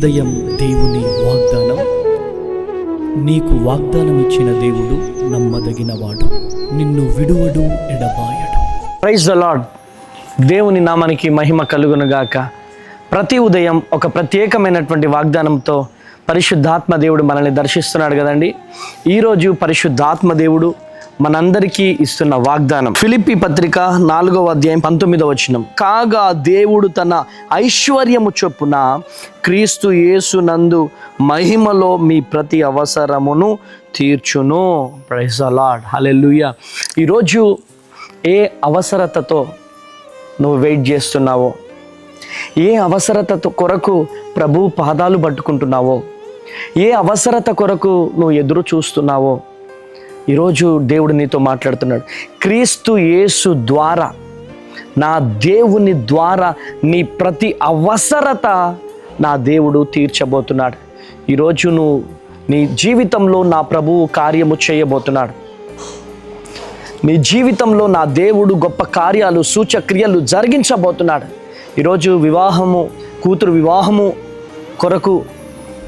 ఉదయం దేవుని వాగ్దానం. నీకు వాగ్దానం ఇచ్చిన దేవుడు నమ్మదగినవాడు, నిన్ను విడువడు, ఎడబాయడు. Praise the lord. దేవుని నామానికి మహిమ కలుగునుగాక. ప్రతి ఉదయం ఒక ప్రత్యేకమైనటువంటి వాగ్దానంతో పరిశుద్ధాత్మ దేవుడు మనల్ని దర్శిస్తున్నాడు కదండి. ఈరోజు పరిశుద్ధాత్మ దేవుడు మనందరికీ ఇస్తున్న వాగ్దానం ఫిలిప్పీ పత్రిక 4వ అధ్యాయం 19వ వచనం. కాగా దేవుడు తన ఐశ్వర్యము చొప్పున క్రీస్తు యేసునందు మహిమలో మీ ప్రతి అవసరమును తీర్చును. Praise the Lord. హల్లెలూయా. ఈరోజు ఏ అవసరతతో నువ్వు వెయిట్ చేస్తున్నావో, ఏ అవసరత కొరకు ప్రభు పాదాలు పట్టుకుంటున్నావో, ఏ అవసరత కొరకు నువ్వు ఎదురు చూస్తున్నావో, ఈరోజు దేవుడు నీతో మాట్లాడుతున్నాడు. క్రీస్తు యేసు ద్వారా, నా దేవుని ద్వారా నీ ప్రతి అవసరత నా దేవుడు తీర్చబోతున్నాడు. ఈరోజు నువ్వు నీ జీవితంలో నా ప్రభువు కార్యము చేయబోతున్నాడు. నీ జీవితంలో నా దేవుడు గొప్ప కార్యాలు, సూచక్రియలు జరిగించబోతున్నాడు. ఈరోజు కూతురు వివాహము కొరకు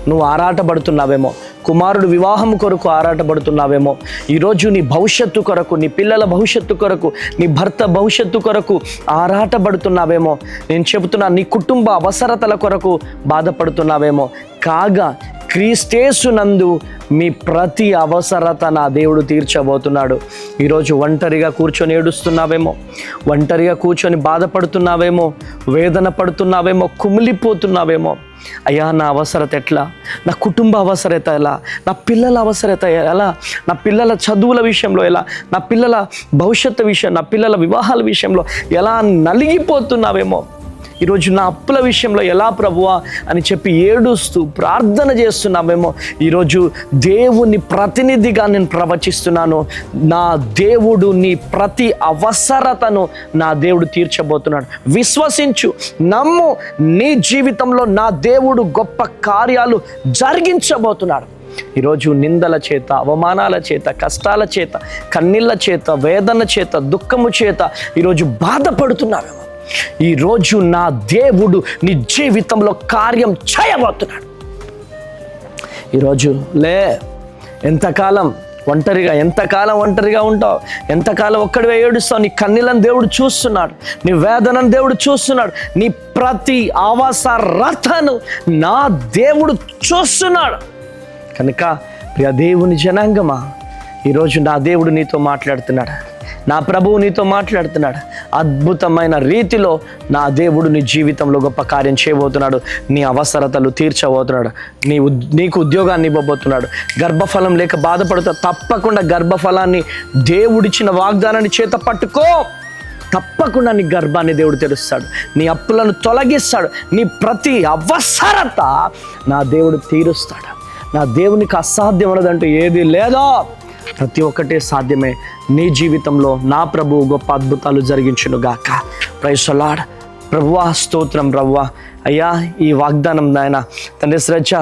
నువ్వు ఆరాటపడుతున్నావేమో, కుమారుడు వివాహం కొరకు ఆరాటపడుతున్నావేమో. ఈరోజు నీ భవిష్యత్తు కొరకు, నీ పిల్లల భవిష్యత్తు కొరకు, నీ భర్త భవిష్యత్తు కొరకు ఆరాటపడుతున్నావేమో. నేను చెబుతున్నా, నీ కుటుంబ అవసరతల కొరకు బాధపడుతున్నావేమో. కాగా క్రీస్తేసునందు మీ ప్రతి అవసరత నా దేవుడు తీర్చబోతున్నాడు. ఈరోజు ఒంటరిగా కూర్చొని ఏడుస్తున్నావేమో, ఒంటరిగా కూర్చొని బాధపడుతున్నావేమో, వేదన పడుతున్నావేమో, కుమిలిపోతున్నావేమో. అయ్యా, నా అవసరత ఎట్లా, నా కుటుంబ అవసరత ఎలా, నా పిల్లల అవసరత ఎలా, నా పిల్లల చదువుల విషయంలో ఎలా, నా పిల్లల భవిష్యత్తు విషయం, నా పిల్లల వివాహాల విషయంలో ఎలా నలిగిపోతున్నావేమో. ఈరోజు నా అప్పుల విషయంలో ఎలా ప్రభువా అని చెప్పి ఏడుస్తూ ప్రార్థన చేస్తున్నామేమో. ఈరోజు దేవుని ప్రతినిధిగా నేను ప్రవచిస్తున్నాను. నా దేవుడు నీ ప్రతి అవసరతను నా దేవుడు తీర్చబోతున్నాడు. విశ్వసించు, నమ్ము. నీ జీవితంలో నా దేవుడు గొప్ప కార్యాలు జరిగించబోతున్నాడు. ఈరోజు నిందల చేత, అవమానాల చేత, కష్టాల చేత, కన్నీళ్ళ చేత, వేదన చేత, దుఃఖము చేత ఈరోజు బాధపడుతున్నావేమో. ఈరోజు నా దేవుడు నీ జీవితంలో కార్యం చేయబోతున్నాడు. ఈరోజు ఎంతకాలం ఒంటరిగా ఉంటావు, ఎంతకాలం ఒక్కడివే ఏడుస్తావు. నీ కన్నీళ్ళని దేవుడు చూస్తున్నాడు, నీ వేదనను దేవుడు చూస్తున్నాడు, నీ ప్రతి అవసరతను నా దేవుడు చూస్తున్నాడు. కనుక ప్రియ దేవుని జనాంగమా, ఈరోజు నా దేవుడు నీతో మాట్లాడుతున్నాడు, నా ప్రభువు నీతో మాట్లాడుతున్నాడు. అద్భుతమైన రీతిలో నా దేవుడు నీ జీవితంలో గొప్ప కార్యం చేయబోతున్నాడు. నీ అవసరతలు తీర్చబోతున్నాడు. నీకు ఉద్యోగాన్ని ఇవ్వబోతున్నాడు. గర్భఫలం లేక బాధపడుతా, తప్పకుండా గర్భఫలాన్ని, దేవుడిచ్చిన వాగ్దానాన్ని చేత పట్టుకో. తప్పకుండా నీ గర్భాన్ని దేవుడు తెరుస్తాడు. నీ అప్పులను తొలగిస్తాడు. నీ ప్రతి అవసరత నా దేవుడు తీరుస్తాడు. నా దేవునికి అసాధ్యం అన్నదంటూ ఏది లేదో, ప్రతి ఒక్కటే సాధ్యమే. నీ జీవితంలో నా ప్రభువు గొప్ప అద్భుతాలు జరిగించును గాక. Praise the Lord. ప్రభువా స్తోత్రం. ప్రభువా అయ్యా, ఈ వాగ్దానం నాయన తండ్రి శ్రద్ధ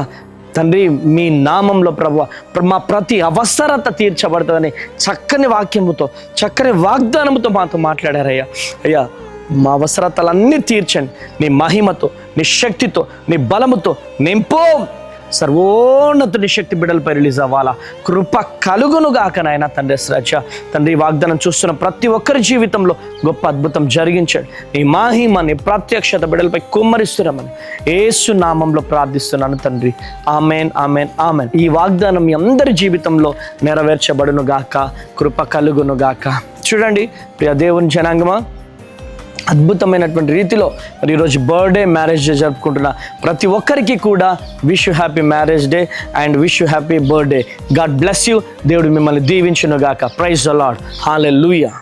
తండ్రి, మీ నామంలో ప్రభువా మా ప్రతి అవసరత తీర్చబడుతుందని చక్కని వాక్యముతో, చక్కని వాగ్దానముతో మాతో మాట్లాడారయ్యా. అయ్యా, మా అవసరతలన్నీ తీర్చండి. నీ మహిమతో, నీ శక్తితో, నీ బలముతో నింపు. సర్వోన్నతుని శక్తి బిడ్డలపై రిలీజ్ అవ్వాలా. కృప కలుగునుగాక నాయన తండ్రి శ్రద్ధ. తండ్రి వాగ్దానం చూస్తున్న ప్రతి ఒక్కరి జీవితంలో గొప్ప అద్భుతం జరిగించండి. నీ మహిమ, నీ ప్రత్యక్షత బిడ్డలపై కుమ్మరిస్తున్నామని యేసు నామంలో ప్రార్థిస్తున్నాను తండ్రి. Amen, amen, amen. ఈ వాగ్దానం మీ అందరి జీవితంలో నెరవేర్చబడునుగాక, కృప కలుగునుగాక. చూడండి ప్రియ దేవుని జనాంగమా, అద్భుతమైనటువంటి రీతిలో మరి ఈరోజు బర్త్డే, మ్యారేజ్ డే జరుపుకుంటున్న ప్రతి ఒక్కరికి కూడా wish you happy marriage day and wish you happy birthday. God bless you. దేవుడు మిమ్మల్ని దీవించును గాక. Praise the Lord. హల్లెలూయా.